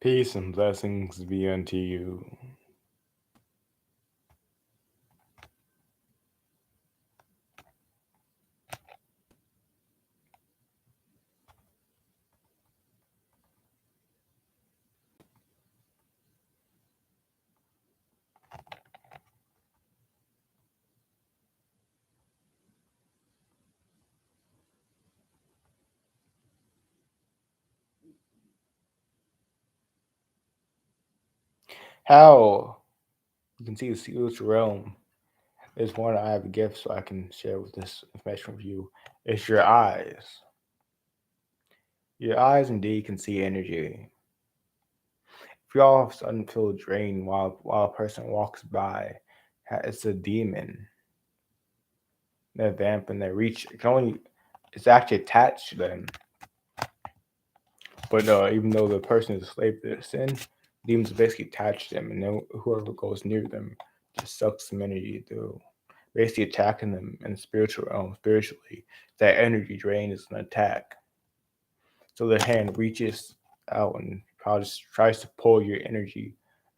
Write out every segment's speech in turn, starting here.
Peace and blessings be unto you. How you can see the spiritual realm is one I have a gift so I can share with this information with you. It's your eyes. Your eyes indeed can see energy. If you all of a sudden feel drained while a person walks by, it's a demon. They're vamp and they reach. It can only it's actually attached to them. But even though the person is a slave to their sin, demons basically attach them, and then whoever goes near them just sucks some energy through, basically attacking them in the spiritual realm. Spiritually, that energy drain is an attack. So the hand reaches out and probably just tries to pull your energy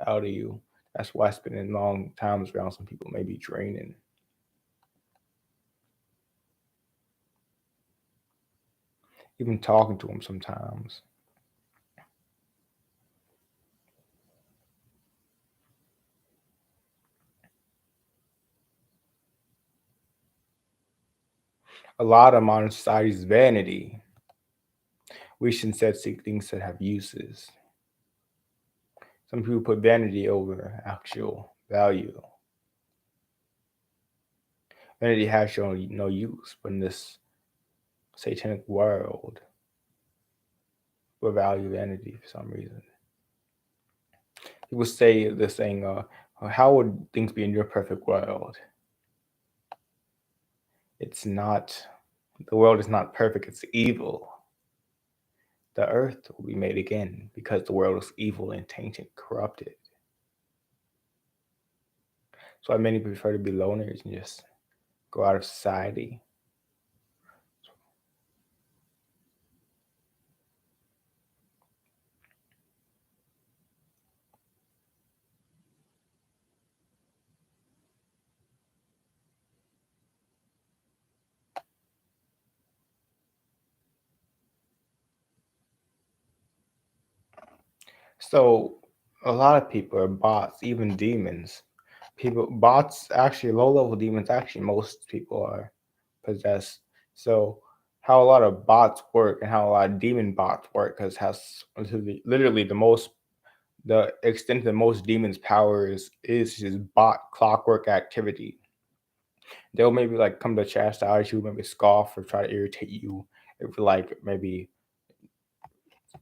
out of you. That's why spending long times around some people may be draining. Even talking to them sometimes. A lot of modern society's vanity. We should instead seek things that have uses. Some people put vanity over actual value. Vanity has shown no use, but in this satanic world, we value vanity for some reason. People say this saying, how would things be in your perfect world? It's not, the world is not perfect, it's evil. The earth will be made again because the world is evil and tainted, corrupted. So many prefer to be loners and just go out of society. So a lot of people are bots, even demons. People bots actually low level demons actually most people are possessed. So how a lot of bots work and how a lot of demon bots work because has literally the extent that most demons' power is just bot clockwork activity. They'll maybe like come to chastise you, maybe scoff or try to irritate you. If like maybe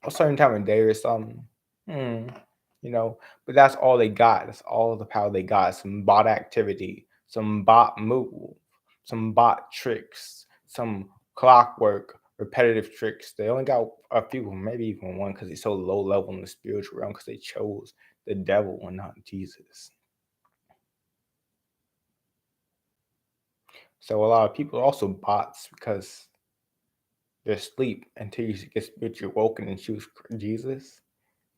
a certain time of day or something. Hmm, you know, but that's all they got. That's all the power they got. Some bot activity, some bot move, some bot tricks, some clockwork, repetitive tricks. They only got a few, maybe even one, because he's so low level in the spiritual realm, because they chose the devil and not Jesus. So a lot of people are also bots because they're asleep until you get spiritually woken and choose Jesus.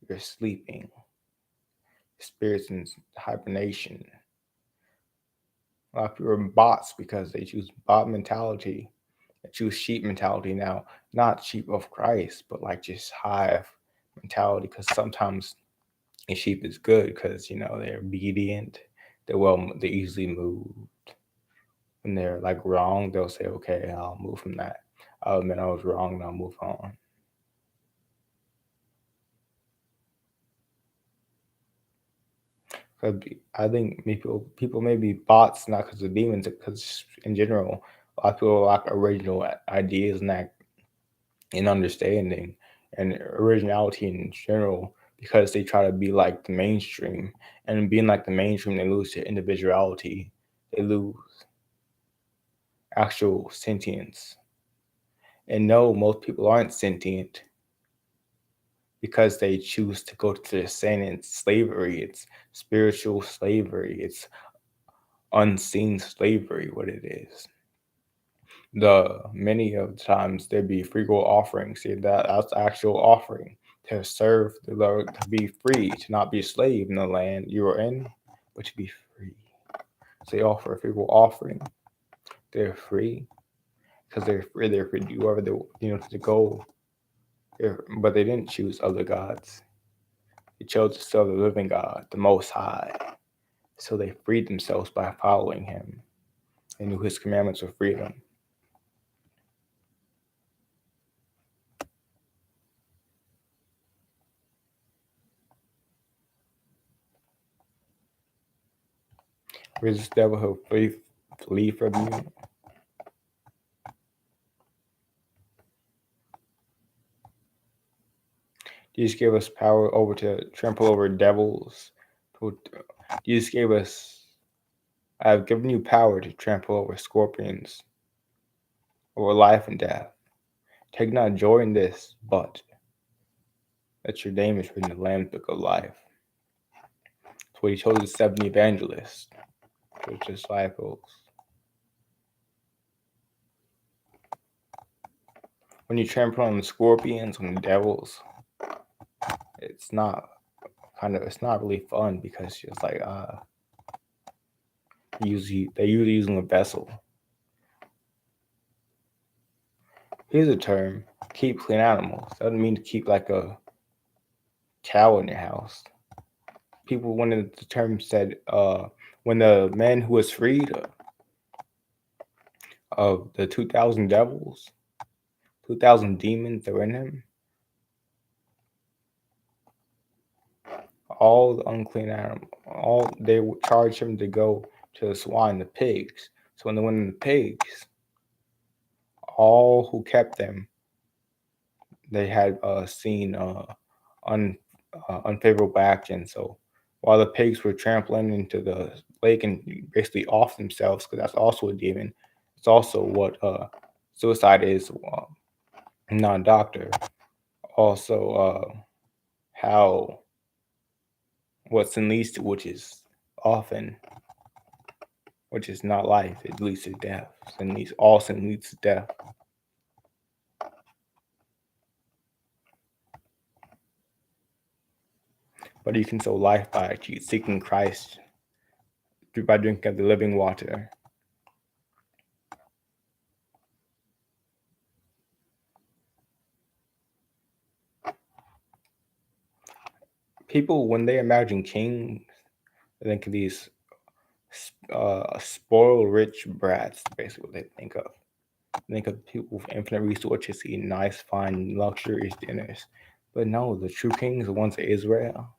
You're sleeping. Spirits in hibernation. A lot of people are bots because they choose bot mentality. They choose sheep mentality now, not sheep of Christ, but like just hive mentality. Because sometimes a sheep is good because they're obedient, they're easily moved. When they're like wrong, they'll say, "Okay, I'll move from that. I'll admit I was wrong, and I'll move on." I think people may be bots not because of demons, because in general, a lot of people lack original ideas and understanding and originality in general because they try to be like the mainstream, and being like the mainstream, they lose their individuality, they lose actual sentience. And no, most people aren't sentient because they choose to go to the sin. It's slavery. It's spiritual slavery. It's unseen slavery, what it is. The many of the times there be free will offerings. See, that's actual offering. to serve the Lord, to be free, to not be a slave in the land you are in, but to be free. So they offer a free will offering. They're free because they're free. They're free to do wherever to go. But they didn't choose other gods. They chose to serve the living God, the Most High. So they freed themselves by following Him. They knew His commandments were freedom. Resist the devil, he'll flee from you. Jesus gave us power over to trample over devils. Jesus gave us, I have given you power to trample over scorpions, over life and death. Take not joy in this, but that your name is written in the Lamb's Book of Life. That's what He chose the 70 evangelists, His disciples. When you trample on the scorpions, on the devils, it's not really fun because it's like they're usually using a vessel. Here's a term: keep clean animals. Doesn't mean to keep like a cow in your house. People, one of the terms said, when the man who was freed of the 2,000 devils, 2,000 demons that were in him, all the unclean animals, they would charge him to go to the swine, the pigs. So when they went in the pigs, all who kept them, they had seen unfavorable action. So while the pigs were trampling into the lake and basically off themselves, because that's also a demon, it's also what suicide is. I'm not a doctor. Also, how what sin leads to, which is not life, it leads to death. All sin leads to death. But you can sow life by seeking Christ, by drinking of the living water. People, when they imagine kings, they think of these spoiled rich brats, basically what they think of. Think of people with infinite resources eating nice, fine, luxurious dinners. But no, the true kings, the ones of Israel,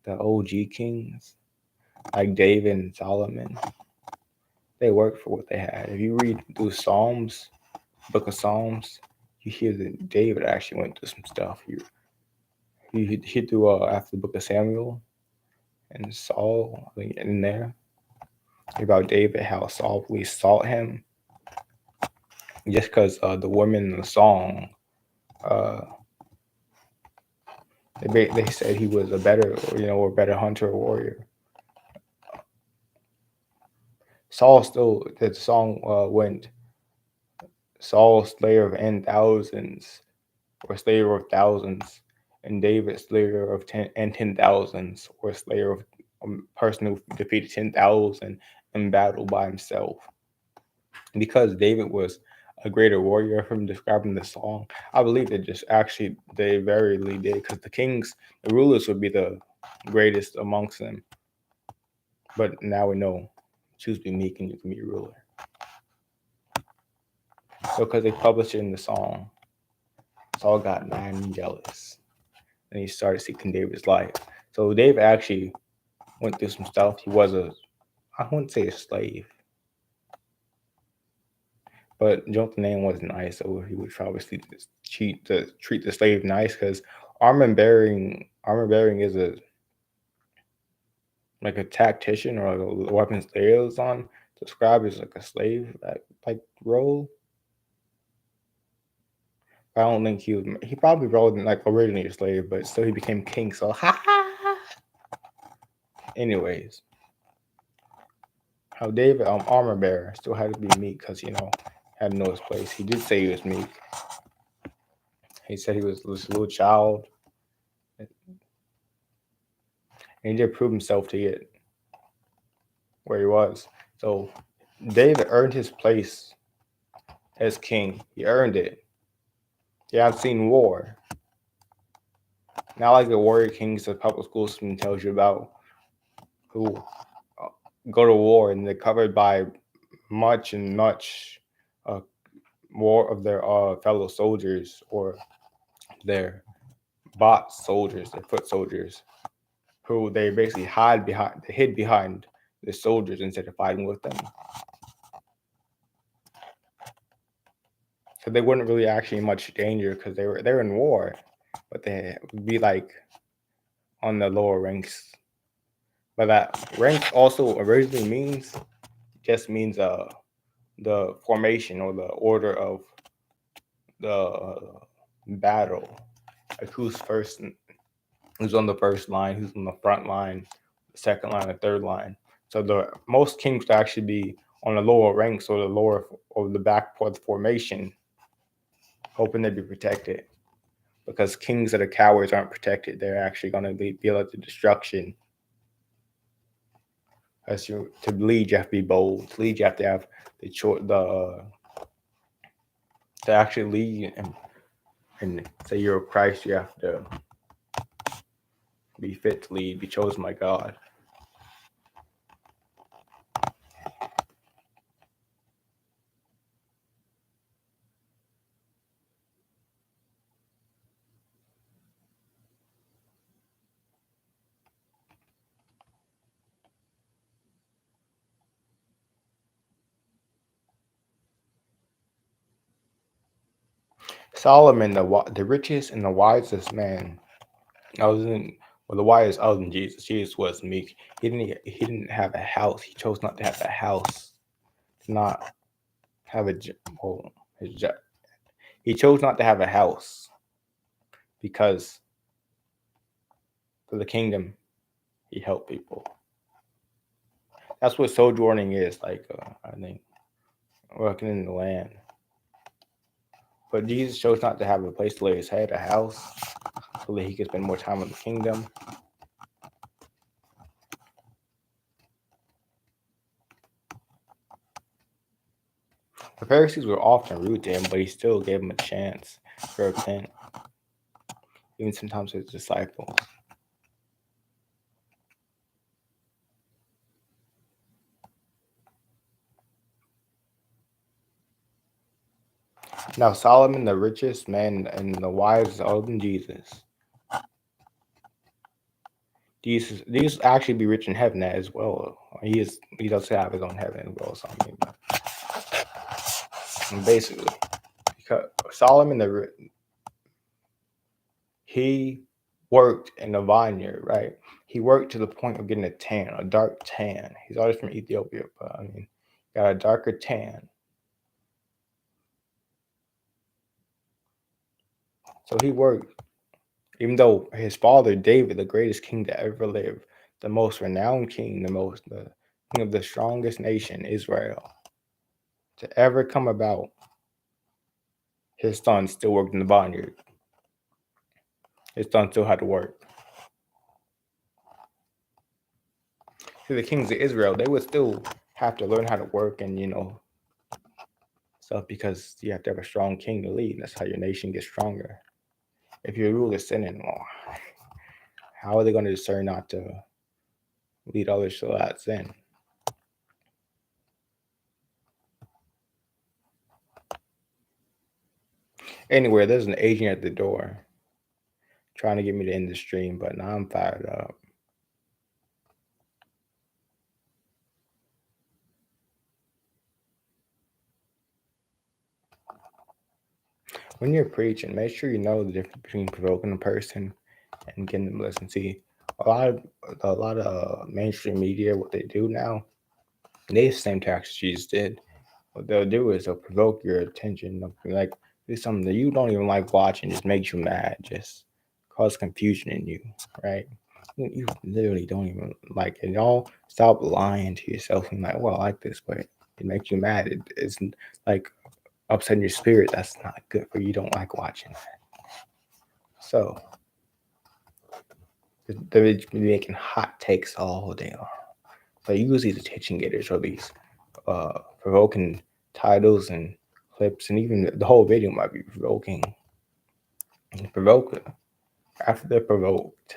the OG kings, like David and Solomon, they worked for what they had. If you read through Psalms, Book of Psalms, you hear that David actually went through some stuff. You hear through after the Book of Samuel and Saul, I think in there, about David, how Saul really sought him just because the women in the song, they said he was a better, or better hunter or warrior. The song went, Saul, slayer of n thousands, or slayer of thousands, and David, slayer of 10,000s, or slayer of a person who defeated 10,000 in battle by himself. Because David was a greater warrior from describing the song, I believe they very did, because the rulers would be the greatest amongst them. But now we know, choose to be meek and you can be a ruler. So because they published it in the song, Saul got mad and jealous, and he started seeking David's life. So David actually went through some stuff. He was I wouldn't say a slave, but Jonathan name was nice, so he would obviously treat the slave nice, because armor bearing is like a tactician or like a weapons liaison, described as like a slave like role. I don't think he probably wasn't like originally a slave, but still he became king. So anyways, how David armor bearer still had to be meek because had to know his place. He did say he was meek. He said he was this little child and he did prove himself to get where he was. So David earned his place as king. He earned it. Yeah, I've seen war. Not like the warrior kings the public school system tells you about, who go to war and they're covered by much and much uh, more of their fellow soldiers or their bot soldiers, their foot soldiers, who they basically hid behind the soldiers instead of fighting with them. So they weren't really actually in much danger because they were in war, but they would be like on the lower ranks. But that rank also originally means the formation or the order of the battle, like who's on the first line, who's on the front line, the second line, the third line. So the most kings would actually be on the lower ranks or the lower or the back part of the formation, hoping they'd be protected. Because kings that are cowards aren't protected; they're actually going to be led to destruction. As to lead, you have to be bold. To lead, you have to have the to actually lead and say you're a Christ. You have to be fit to lead, be chosen by God. Solomon, the richest and the wisest man, the wisest other than Jesus. Jesus was meek. He didn't have a house. He chose not to have a house. To not have a well, he chose not to have a house because for the kingdom he helped people. That's what sojourning is like. I think working in the land. But Jesus chose not to have a place to lay his head, a house, so that he could spend more time in the kingdom. The Pharisees were often rude to him, but he still gave him a chance to repent, even sometimes his disciples. Now Solomon, the richest man and the wisest, other than Jesus. Jesus actually be rich in heaven as well. He does have his own heaven as well. So I mean, basically, because Solomon he worked in the vineyard, right? He worked to the point of getting a tan, a dark tan. He's always from Ethiopia, but I mean, got a darker tan. So he worked, even though his father David, the greatest king to ever live, the most renowned king, the king of the strongest nation, Israel, to ever come about, his son still worked in the vineyard. His son still had to work. See, the kings of Israel, they would still have to learn how to work and stuff because you have to have a strong king to lead. That's how your nation gets stronger. If your ruler is sinning, well, how are they going to discern not to lead others to that sin? Anyway, there's an agent at the door trying to get me to end the stream, but now I'm fired up. When you're preaching, make sure you know the difference between provoking a person and getting them to listen. See, a lot of mainstream media, what they do now, they use the same tactics Jesus did. What they'll do is they'll provoke your attention. They'll be like, do something that you don't even like watching, just makes you mad, just cause confusion in you, right? You literally don't even like it. Y'all stop lying to yourself and like, well, I like this, but it makes you mad. It's like upsetting your spirit. That's not good for you. You don't like watching that. So They're making hot takes all day long. So you use these attention getters or these provoking titles and clips, and even the whole video might be provoking. Provoke after they're provoked.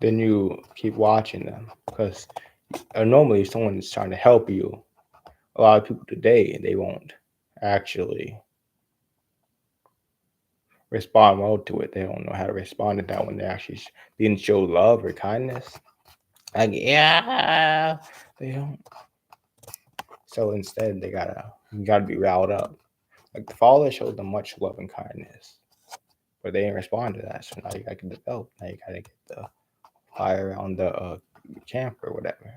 Then you keep watching them because normally if someone is trying to help you, a lot of people today they won't actually respond well to it. They don't know how to respond to that when they actually being show love or kindness. Like yeah, they don't. So instead, you gotta be riled up. Like the father showed them much love and kindness, but they didn't respond to that. So now you gotta get the belt. Now you gotta get the fire on the camp or whatever.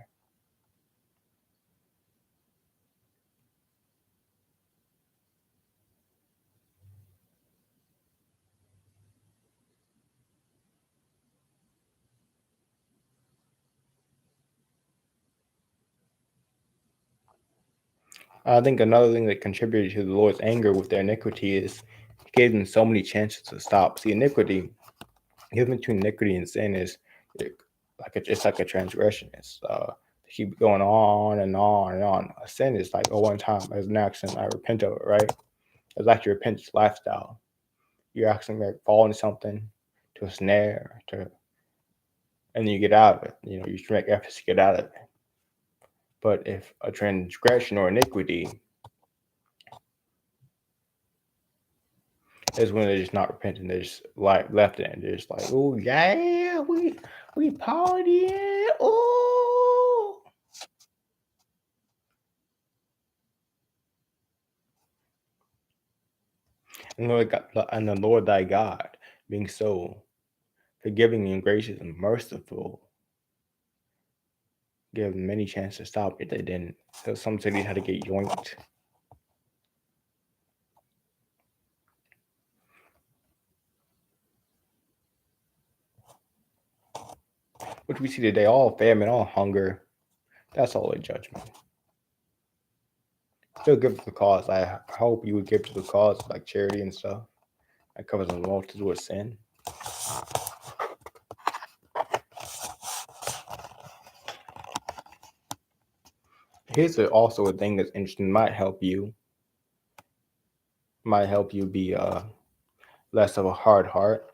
I think another thing that contributed to the Lord's anger with their iniquity is He gave them so many chances to stop. See, iniquity, the difference between iniquity and sin is it's like a transgression. It's keep going on and on and on. A sin is like, oh, one time as an accident, I repent of it, right? It's like your repentance lifestyle. You're actually like fall into something, to a snare, and then you get out of it. You know, you make efforts to get out of it. But if a transgression or iniquity is when they're just not repenting, they're just like left it, and they're just like, oh yeah, we partying, oh. And the Lord thy God, being so forgiving and gracious and merciful, gave them many chances to stop it. They didn't. So some cities had to get yoinked. Which we see today, all famine, all hunger. That's all a judgment. Still give to the cause. I hope you would give to the cause like charity and stuff. That covers a multitude of sin. Here's also a thing that's interesting. Might help you be less of a hard heart.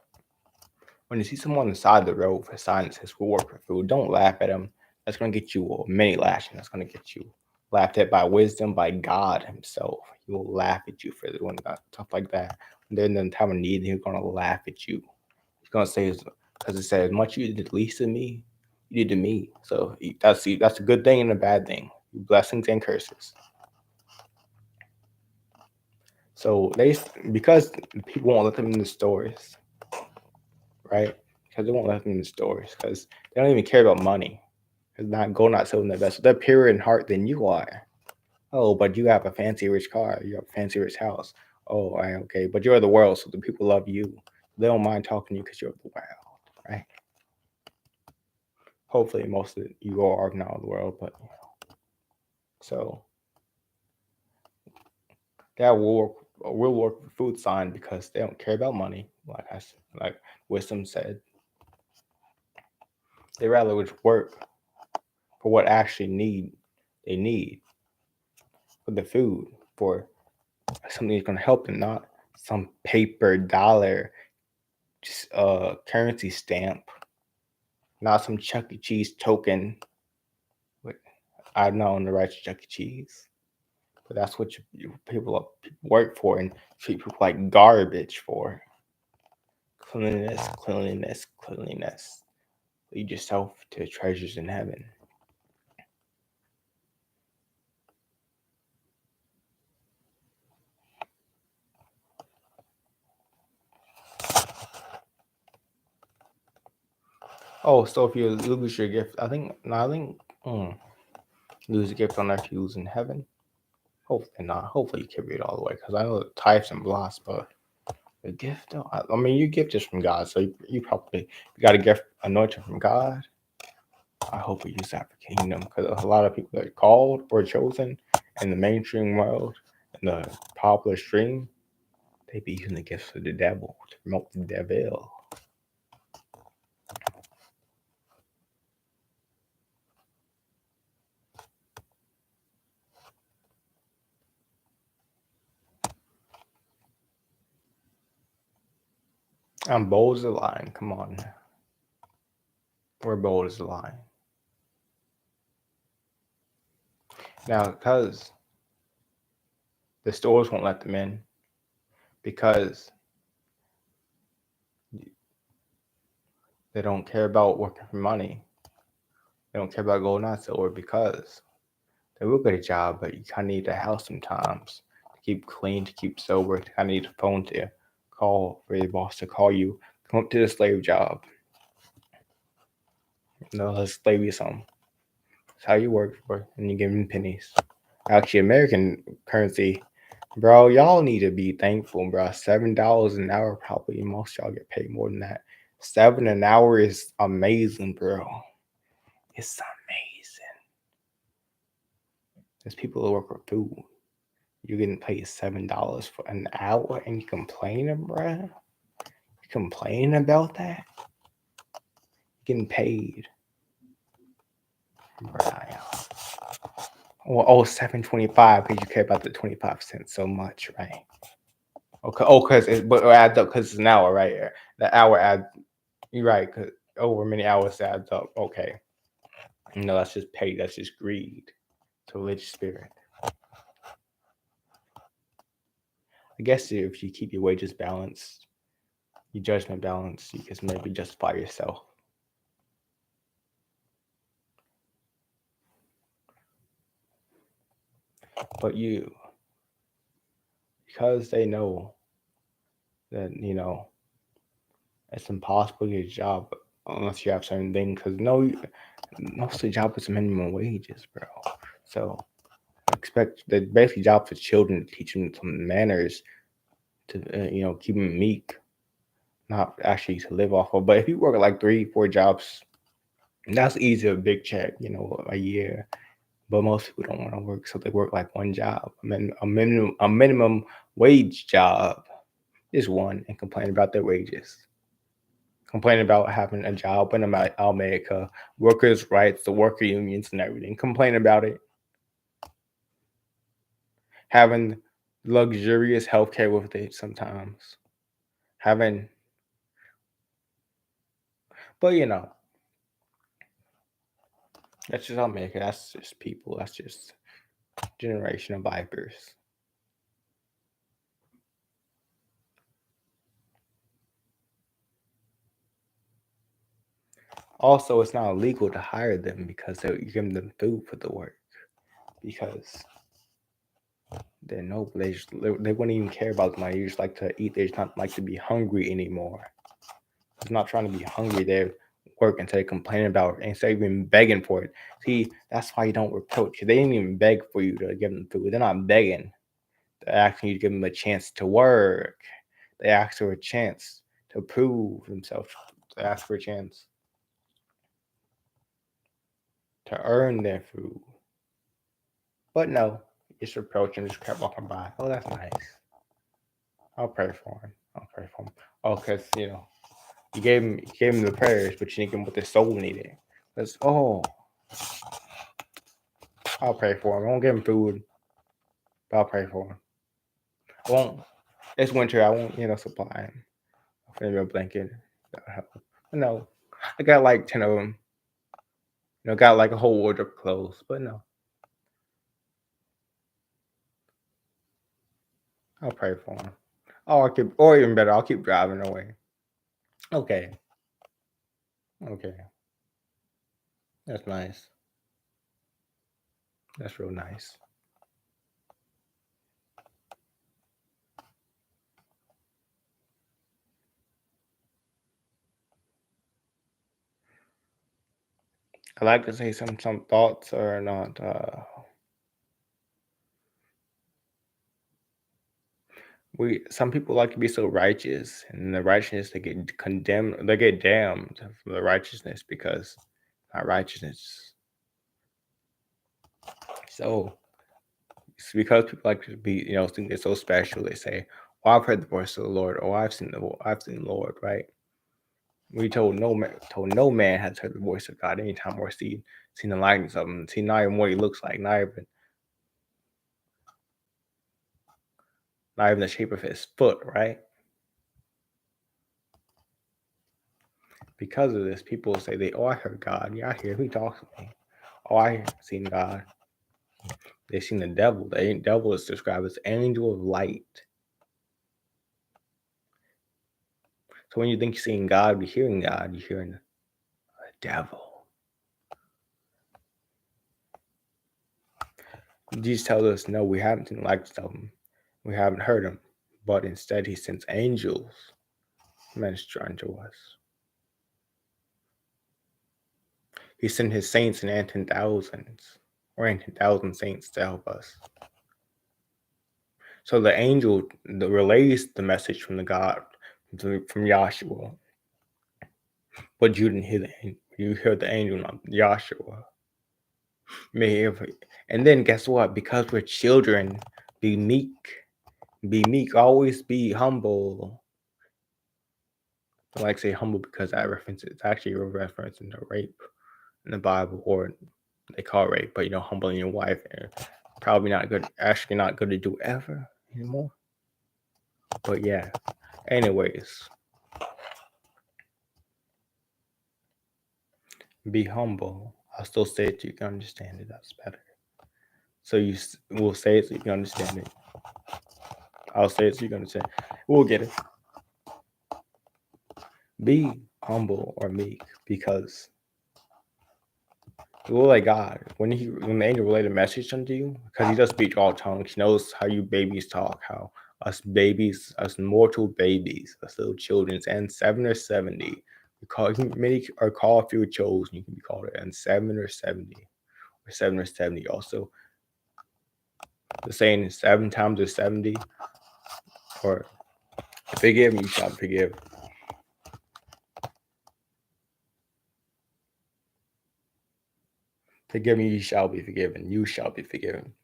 When you see someone on the side of the road for a sign that says "We'll work for food," don't laugh at them. That's gonna get you many lashing. That's gonna get you laughed at by wisdom, by God Himself. He will laugh at you for doing stuff like that. And then in the time of need, He's gonna laugh at you. He's gonna say, because it says, "As much you did least to me, you did to me." So that's a good thing and a bad thing. Blessings and curses. So because people won't let them in the stores, right? Because they won't let them in the stores because they don't even care about money. It's not selling their best. They're purer in heart than you are. Oh, but you have a fancy rich car. You have a fancy rich house. Oh, okay. But you're of the world, so the people love you. They don't mind talking to you because you're of the world, right? Hopefully, most of you are now of the world, but so that will work for food sign because they don't care about money, like wisdom said. They rather would work for what actually they need for the food, for something that's going to help them, not some paper dollar just currency stamp, not some Chuck E. Cheese token. I'm not on the right to Chuck E. Cheese, but that's what people work for and treat people like garbage for. Cleanliness, cleanliness, cleanliness. Lead yourself to treasures in heaven. Oh, so if you lose your gift, I think lose a gift on earth, you lose in heaven. Hopefully not. Hopefully you can read all the way because I know the types and blots, but the gift, though, I mean, your gift is from God, so you probably you got a gift anointing from God. I hope we use that for kingdom because a lot of people that are called or chosen in the mainstream world, in the popular stream, they be using the gifts of the devil to promote the devil. I'm bold as a lion. Come on. We're bold as a lion. Now, because the stores won't let them in, because they don't care about working for money, they don't care about gold and silver, because they will get a job, but you kind of need a house sometimes to keep clean, to keep sober, to kind of need a phone to call for your boss to call you. Come up to the slave job. They'll slave you some. That's how you work for, and you give them pennies. Actually, American currency, bro, y'all need to be thankful, bro. $7 an hour, probably most y'all get paid more than that. 7 an hour is amazing, bro. It's amazing. There's people who work for food. You're getting paid $7 for an hour, and you complaining, bro? You complaining about that? You're getting paid, bro. Well, oh, 7.25 because you care about the 25 cents so much, right? Okay. Oh, because it adds up because it's an hour, right? The hour adds. You're right. Because over many hours adds up. Okay. No, that's just pay. That's just greed. It's a religious spirit. I guess if you keep your wages balanced, your judgment balanced, you can maybe justify yourself. But you, because they know that it's impossible to get a job unless you have certain things. Because no, most of the job is minimum wages, bro. So expect the basically job for children to teach them some manners to keep them meek, not actually to live off of. But if you work like 3, 4 jobs, that's easy, a big check, a year. But most people don't want to work, so they work like one job, a minimum wage job, is one, and complain about their wages. Complain about having a job in America, workers' rights, the worker unions, and everything. Complain about it. Having luxurious healthcare with it sometimes. Having, but that's just America. That's just people. That's just generation of vipers. Also, it's not illegal to hire them because you give them food for the work. Because they're noble. They wouldn't even care about the money. They just like to eat. They just not like to be hungry anymore. It's not trying to be hungry. They're working until they complain about it instead of even begging for it. See, that's why you don't reproach. They didn't even beg for you to give them food. They're not begging. They're asking you to give them a chance to work. They ask for a chance to prove themselves. They ask for a chance to earn their food. But no, just reproach and just kept walking by. Oh, that's nice. I'll pray for him. I'll pray for him. Oh, because you gave him the prayers, but you didn't give him what his soul needed. I'll pray for him. I won't give him food, but I'll pray for him. I won't. It's winter. I won't supply him. Maybe a blanket. That'll help. But no, I got like 10 of them. Got like a whole wardrobe of clothes. But no, I'll pray for him. Or even better, I'll keep driving away. Okay. Okay. That's nice. That's real nice. I like to say some thoughts are not some people like to be so righteous, and the righteousness they get condemned, they get damned for the righteousness because not righteousness. So it's because people like to be, think they're so special. They say, "Oh, I've heard the voice of the Lord," "Oh, I've seen the Lord." Right? We told no man has heard the voice of God anytime or seen the likeness of him, seen not even what he looks like, not even the shape of his foot. Right? Because of this, people say I heard God. Yeah, I hear him. He talks to me. Oh, I seen God. They seen the devil. The devil is described as angel of light. So when you think you're seeing God, you're hearing God, you're hearing the devil. Jesus tells us, no, we haven't seen the likeness of him. We haven't heard him. But instead, he sends angels to minister unto us. He sent his saints and 10,000 saints to help us. So the angel relays the message from the God, from Yahshua. But you didn't hear you heard the angel, not Yahshua. And then guess what? Because we're children, be meek. Be meek. Always be humble. I like to say humble because that reference is actually a reference into rape in the Bible, or they call it rape, but humbling your wife, probably not good. Actually, not good to do ever anymore. But yeah. Anyways, be humble. I'll still say it so you can understand it. That's better. So you will say it so you can understand it. I'll say it so you can understand. We'll get it. Be humble or meek, because you will like God. When the angel relayed a message unto you, because he does speak all tongues, he knows how you babies talk, how us babies, us mortal babies, us little children, and 7 or 70. Many are called if you were chosen, you can be called it, and 7 or 70. Or 7 or 70. Also, the saying is 7 times or 70, or forgive me, you shall forgive. Forgive me, you shall be forgiven. You shall be forgiven.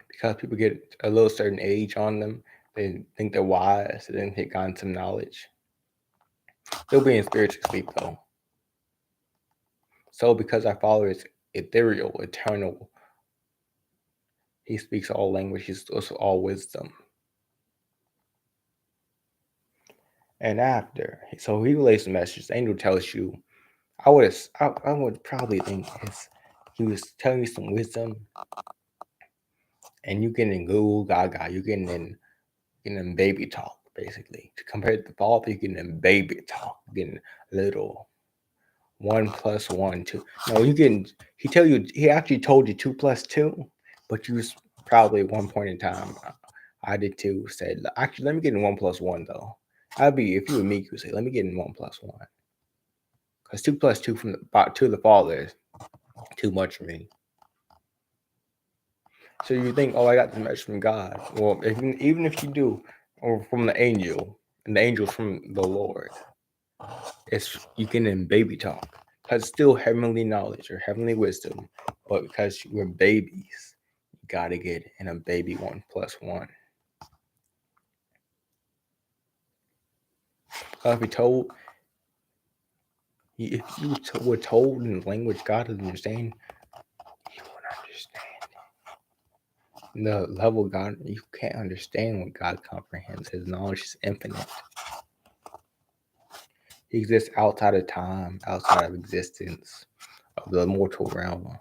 Because people get a little certain age on them, they think they're wise, they think they've gotten some knowledge. They'll be in spiritual sleep, though. So because our Father is ethereal, eternal, he speaks all languages, also all wisdom. And after, so he relays the message. The angel tells you, I would probably think he was telling you some wisdom, and you getting in Google Gaga, you getting in baby talk, basically. Compared to the Father, you're getting in baby talk, getting little 1 + 1, 2. No, he actually told you 2 + 2, but you was probably at one point in time, I did too, said, actually, let me get in 1 + 1 though. If you were me, you would say, let me get in 1 + 1. Because 2 + 2 to the Father is too much for me. So you think, I got the message from God. Well, even if you do, or from the angel, and the angel's from the Lord, you can in baby talk. Because it's still heavenly knowledge or heavenly wisdom, but because we're babies, you gotta get in a baby 1 + 1. If you were told in the language God doesn't understand, you won't understand. The level of God, you can't understand what God comprehends. His knowledge is infinite. He exists outside of time, outside of existence, of the mortal realm.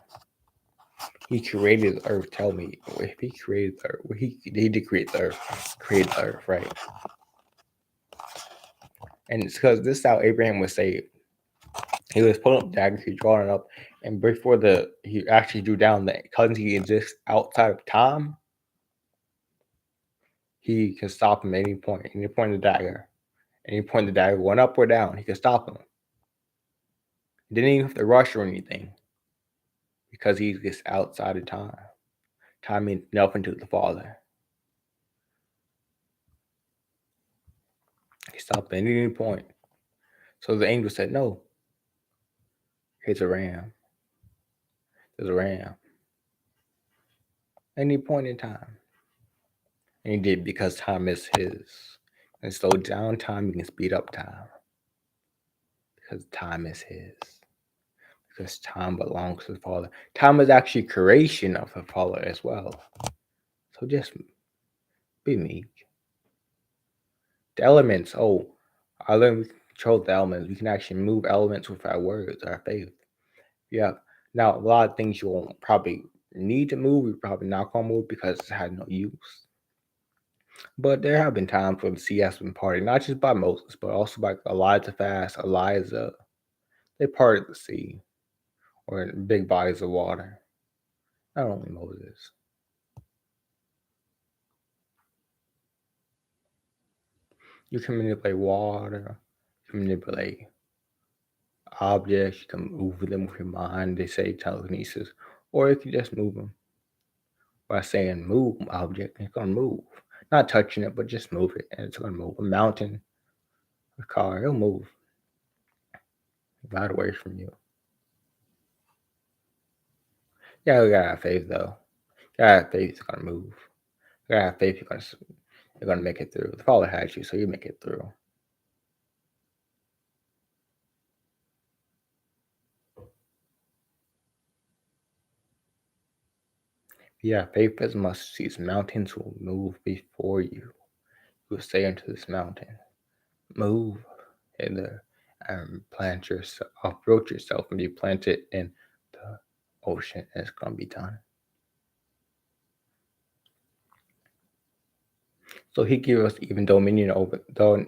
He created the earth. Tell me, if he created the earth, he did create the earth, right? And it's because this is how Abraham was saved. He was pulling up daggers, he drawing it up, and before he actually drew down that because he exists outside of time, he can stop him at any point. Any point of the dagger, any point the dagger went up or down, he could stop him. He didn't even have to rush or anything because he exists outside of time. Time means nothing to the Father. He stopped at any point. So the angel said, "No, here's a ram. There's a ram. Any point in time." And he did because time is his. And slow down time, you can speed up time. Because time is his. Because time belongs to the Father. Time is actually creation of the Father as well. So just be meek. The elements, I learned we can control the elements. We can actually move elements with our words, our faith. Yeah. Now, a lot of things you won't probably need to move, you're probably not going to move because it had no use. But there have been times where the sea has been parted, not just by Moses, but also by Elijah fast, Elijah. They parted the sea or in big bodies of water. Not only Moses. You can manipulate water, you can manipulate objects, you can move them with your mind. They say telekinesis, or you can just move them by saying move object, and it's gonna move. Not touching it, but just move it, and it's gonna move. A mountain, a car, it'll move right away from you. Yeah, we gotta have faith though. You gotta have faith it's gonna move. You gotta have faith you're gonna make it through. The Father has you, so you make it through. Yeah, faith as must sees mountains will move before you. You will say unto this mountain, move in the plant yourself, approach yourself, and you plant it in the ocean, and it's gonna be done. So he gave us even dominion over the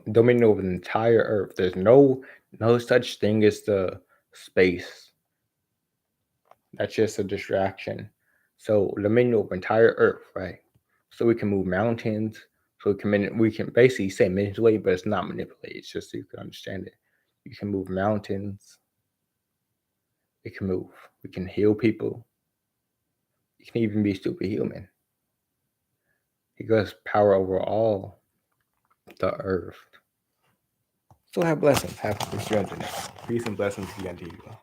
entire earth. There's no such thing as the space. That's just a distraction. So dominion over entire earth, right? So we can move mountains. So we can basically say manipulate, but it's not manipulate. It's just so you can understand it. You can move mountains. We can move. We can heal people. You can even be superhuman. He gives power over all the earth. So have blessings. Have strength. Peace and blessings be unto you.